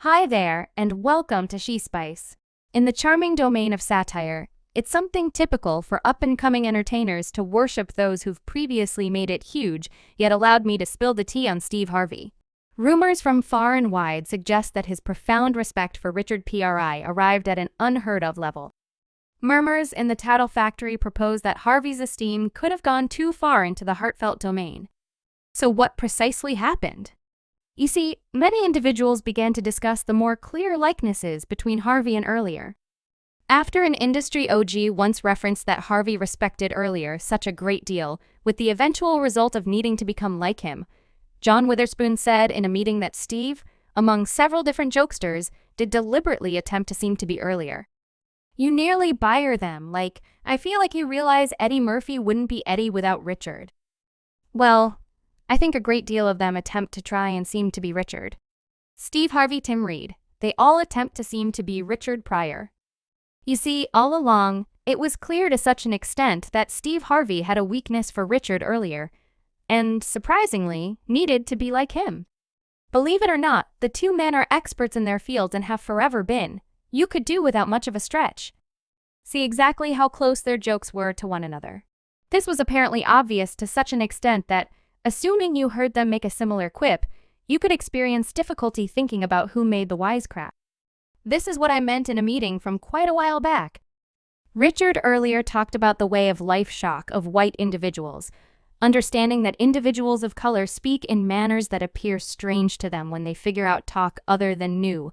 Hi there, and welcome to She Spice. In the charming domain of satire, it's something typical for up-and-coming entertainers to worship those who've previously made it huge, yet allowed me to spill the tea on Steve Harvey. Rumors from far and wide suggest that his profound respect for Richard PRI arrived at an unheard-of level. Murmurs in the tattle factory propose that Harvey's esteem could have gone too far into the heartfelt domain. So what precisely happened? You see, many individuals began to discuss the more clear likenesses between Harvey and Earlier. After an industry OG once referenced that Harvey respected Earlier such a great deal, with the eventual result of needing to become like him, John Witherspoon said in a meeting that Steve, among several different jokesters, did deliberately attempt to seem to be Earlier. You nearly bire them, like, I feel like you realize Eddie Murphy wouldn't be Eddie without Richard. Well, I think a great deal of them attempt to try and seem to be Richard. Steve Harvey, Tim Reed, they all attempt to seem to be Richard Pryor. You see, all along, it was clear to such an extent that Steve Harvey had a weakness for Richard Earlier, and, surprisingly, needed to be like him. Believe it or not, the two men are experts in their fields and have forever been. You could do without much of a stretch. See exactly how close their jokes were to one another. This was apparently obvious to such an extent that, assuming you heard them make a similar quip, you could experience difficulty thinking about who made the wisecrack. This is what I meant in a meeting from quite a while back. Richard Earlier talked about the way of life shock of white individuals, understanding that individuals of color speak in manners that appear strange to them when they figure out talk other than new.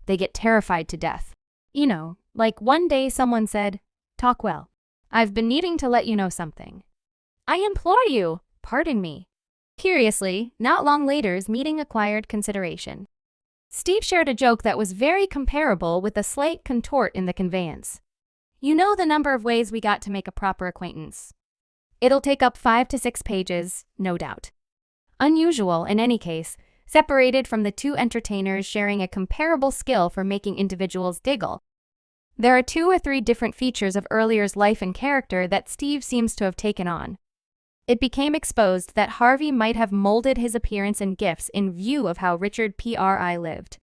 They get terrified to death. You know, like one day someone said, "Talk well. I've been needing to let you know something. I implore you, pardon me." Curiously, not long later's meeting acquired consideration. Steve shared a joke that was very comparable with a slight contort in the conveyance. You know the number of ways we got to make a proper acquaintance. It'll take up 5 to 6 pages, no doubt. Unusual, in any case, separated from the two entertainers sharing a comparable skill for making individuals giggle. There are 2 or 3 different features of Earlier's life and character that Steve seems to have taken on. It became exposed that Harvey might have molded his appearance and gifts in view of how Richard PRI lived.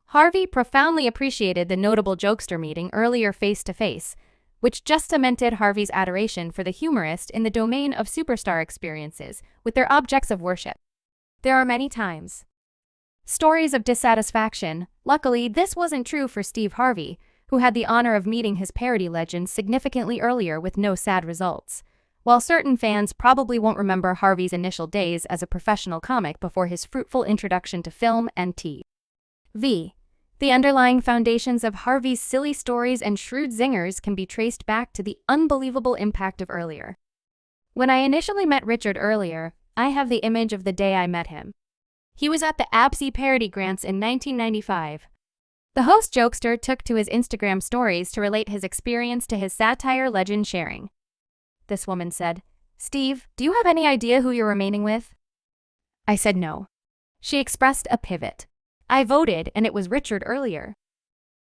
Harvey profoundly appreciated the notable jokester meeting Earlier face-to-face, which just cemented Harvey's adoration for the humorist in the domain of superstar experiences with their objects of worship. There are many times stories of dissatisfaction. Luckily, this wasn't true for Steve Harvey, who had the honor of meeting his parody legend significantly earlier with no sad results. While certain fans probably won't remember Harvey's initial days as a professional comic before his fruitful introduction to film and TV, the underlying foundations of Harvey's silly stories and shrewd zingers can be traced back to the unbelievable impact of Earlier. When I initially met Richard Earlier, I have the image of the day I met him. He was at the OBSCENE Parody Grants in 1995. The host jokester took to his Instagram stories to relate his experience to his satire legend sharing. This woman said, "Steve, do you have any idea who you're remaining with?" I said no. She expressed a pivot. I voted, and it was Richard Earlier.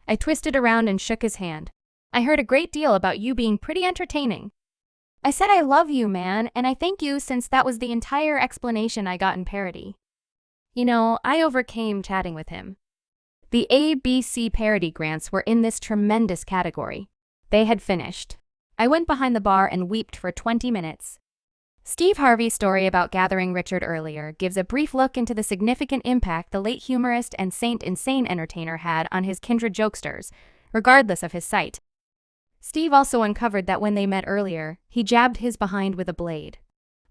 I twisted around and shook his hand. I heard a great deal about you being pretty entertaining. I said I love you, man, and I thank you since that was the entire explanation I got in parody. You know, I overcame chatting with him. The ABC Parody Grants were in this tremendous category. They had finished. I went behind the bar and wept for 20 minutes. Steve Harvey's story about gathering Richard Earlier gives a brief look into the significant impact the late humorist and Saint Insane entertainer had on his kindred jokesters, regardless of his site. Steve also uncovered that when they met Earlier, he jabbed his behind with a blade.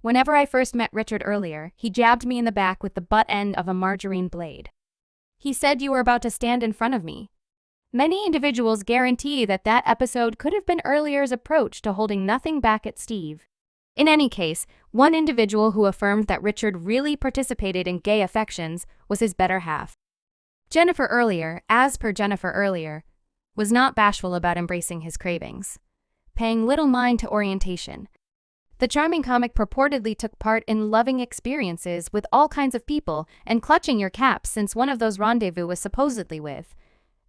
Whenever I first met Richard Earlier, he jabbed me in the back with the butt end of a margarine blade. He said, "You were about to stand in front of me." Many individuals guarantee that that episode could have been Earlier's approach to holding nothing back at Steve. In any case, one individual who affirmed that Richard really participated in gay affections was his better half. Jennifer Earlier, as per Jennifer Earlier, was not bashful about embracing his cravings, paying little mind to orientation. The charming comic purportedly took part in loving experiences with all kinds of people and clutching your cap since one of those rendezvous was supposedly with,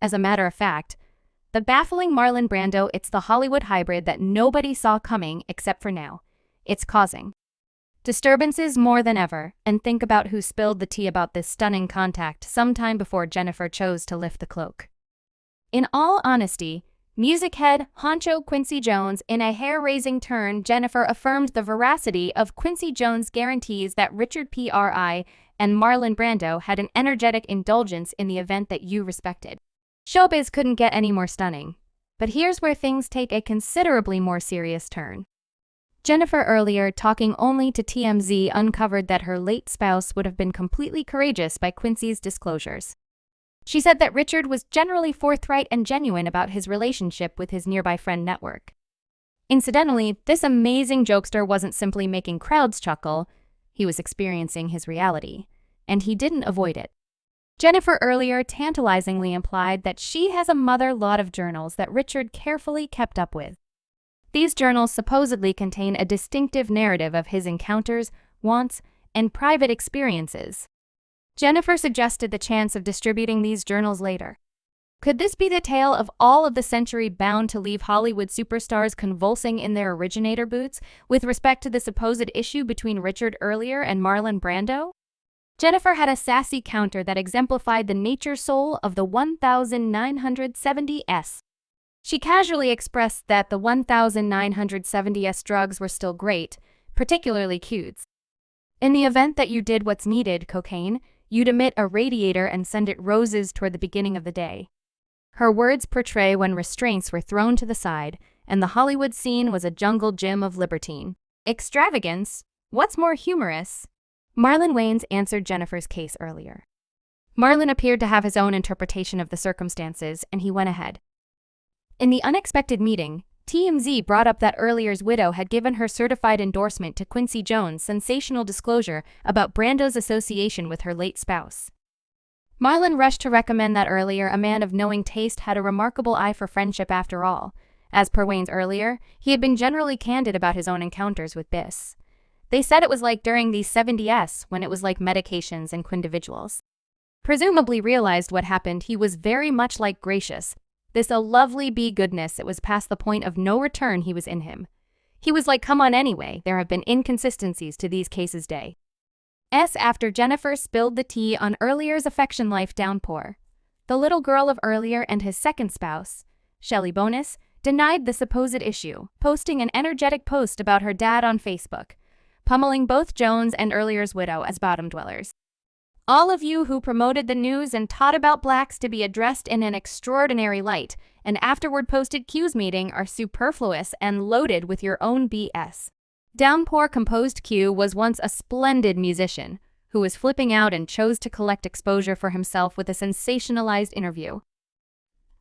as a matter of fact, the baffling Marlon Brando. It's the Hollywood hybrid that nobody saw coming except for now. It's causing Disturbances more than ever, and think about who spilled the tea about this stunning contact sometime before Jennifer chose to lift the cloak. In all honesty, music head honcho Quincy Jones, in a hair-raising turn, Jennifer affirmed the veracity of Quincy Jones' guarantees that Richard PRI and Marlon Brando had an energetic indulgence in the event that you respected. Showbiz couldn't get any more stunning. But here's where things take a considerably more serious turn. Jennifer, earlier talking only to TMZ, uncovered that her late spouse would have been completely courageous by Quincy's disclosures. She said that Richard was generally forthright and genuine about his relationship with his nearby friend network. Incidentally, this amazing jokester wasn't simply making crowds chuckle, he was experiencing his reality, and he didn't avoid it. Jennifer earlier tantalizingly implied that she has a mother-lot of journals that Richard carefully kept up with. These journals supposedly contain a distinctive narrative of his encounters, wants, and private experiences. Jennifer suggested the chance of distributing these journals later. Could this be the tale of all of the century bound to leave Hollywood superstars convulsing in their originator boots with respect to the supposed issue between Richard earlier and Marlon Brando? Jennifer had a sassy counter that exemplified the nature soul of the 1970s. She casually expressed that the 1970s drugs were still great, particularly Qs. In the event that you did what's needed, cocaine, you'd emit a radiator and send it roses toward the beginning of the day. Her words portray when restraints were thrown to the side, and the Hollywood scene was a jungle gym of libertine extravagance. What's more humorous? Marlon Wayans answered Jennifer's case earlier. Marlon appeared to have his own interpretation of the circumstances, and he went ahead. In the unexpected meeting, TMZ brought up that earlier's widow had given her certified endorsement to Quincy Jones' sensational disclosure about Brando's association with her late spouse. Marlon rushed to recommend that earlier, a man of knowing taste, had a remarkable eye for friendship after all. As per Wayans earlier, he had been generally candid about his own encounters with Biss. They said it was like during the 70s, when it was like medications and quindividuals. Presumably realized what happened, he was very much like gracious. This a lovely be-goodness, it was past the point of no return he was in him. He was like, come on anyway, there have been inconsistencies to these cases day. After Jennifer spilled the tea on earlier's affection life downpour. The little girl of earlier and his second spouse, Shelley Bonus, denied the supposed issue, posting an energetic post about her dad on Facebook, pummeling both Jones and earlier's widow as bottom dwellers. All of you who promoted the news and taught about blacks to be addressed in an extraordinary light and afterward posted Q's meeting are superfluous and loaded with your own BS. Downpour composed Q was once a splendid musician who was flipping out and chose to collect exposure for himself with a sensationalized interview.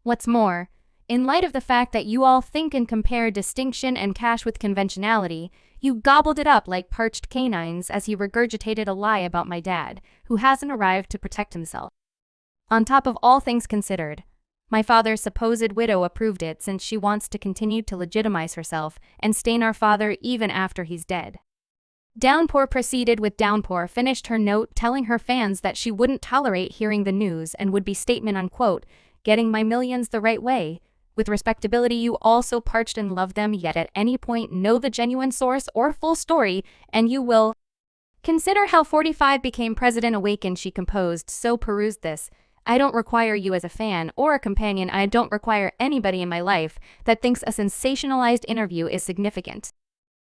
What's more, in light of the fact that you all think and compare distinction and cash with conventionality, you gobbled it up like parched canines as he regurgitated a lie about my dad, who hasn't arrived to protect himself. On top of all things considered, my father's supposed widow approved it since she wants to continue to legitimize herself and stain our father even after he's dead. Downpour proceeded with Downpour finished her note telling her fans that she wouldn't tolerate hearing the news and would be statement unquote, getting my millions the right way. With respectability, you also parched and love them, yet at any point know the genuine source or full story, and you will consider how 45 became president. Awakened, she composed, so perused this. I don't require you as a fan or a companion. I don't require anybody in my life that thinks a sensationalized interview is significant.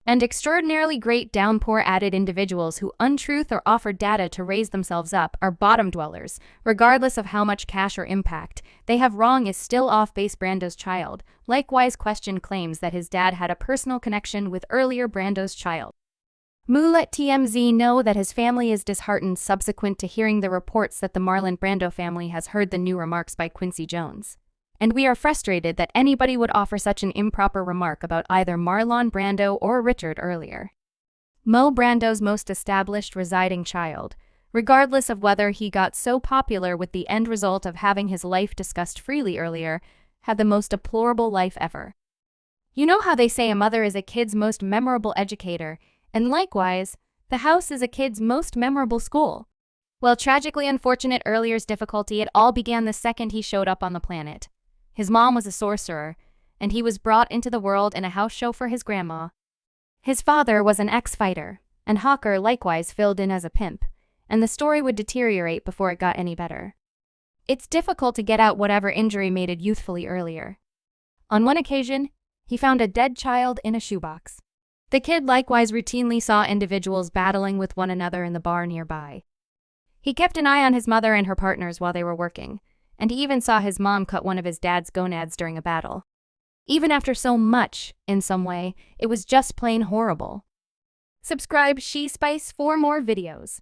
And extraordinarily great. Downpour added individuals who untruth or offer data to raise themselves up are bottom dwellers, regardless of how much cash or impact they have. Wrong is still off base. Brando's child likewise questioned claims that his dad had a personal connection with earlier Brando's child. Moo let TMZ know that his family is disheartened subsequent to hearing the reports that the Marlon Brando family has heard the new remarks by Quincy Jones. And we are frustrated that anybody would offer such an improper remark about either Marlon Brando or Richard earlier. Mo Brando's most established residing child, regardless of whether he got so popular with the end result of having his life discussed freely earlier, had the most deplorable life ever. You know how they say a mother is a kid's most memorable educator, and likewise, the house is a kid's most memorable school. Well, tragically unfortunate earlier's difficulty, it all began the second he showed up on the planet. His mom was a sorcerer, and he was brought into the world in a house show for his grandma. His father was an ex-fighter, and Hawker likewise filled in as a pimp, and the story would deteriorate before it got any better. It's difficult to get out whatever injury made it youthfully earlier. On one occasion, he found a dead child in a shoebox. The kid likewise routinely saw individuals battling with one another in the bar nearby. He kept an eye on his mother and her partners while they were working, and he even saw his mom cut one of his dad's gonads during a battle. Even after so much, in some way, it was just plain horrible. Subscribe She Spice for more videos.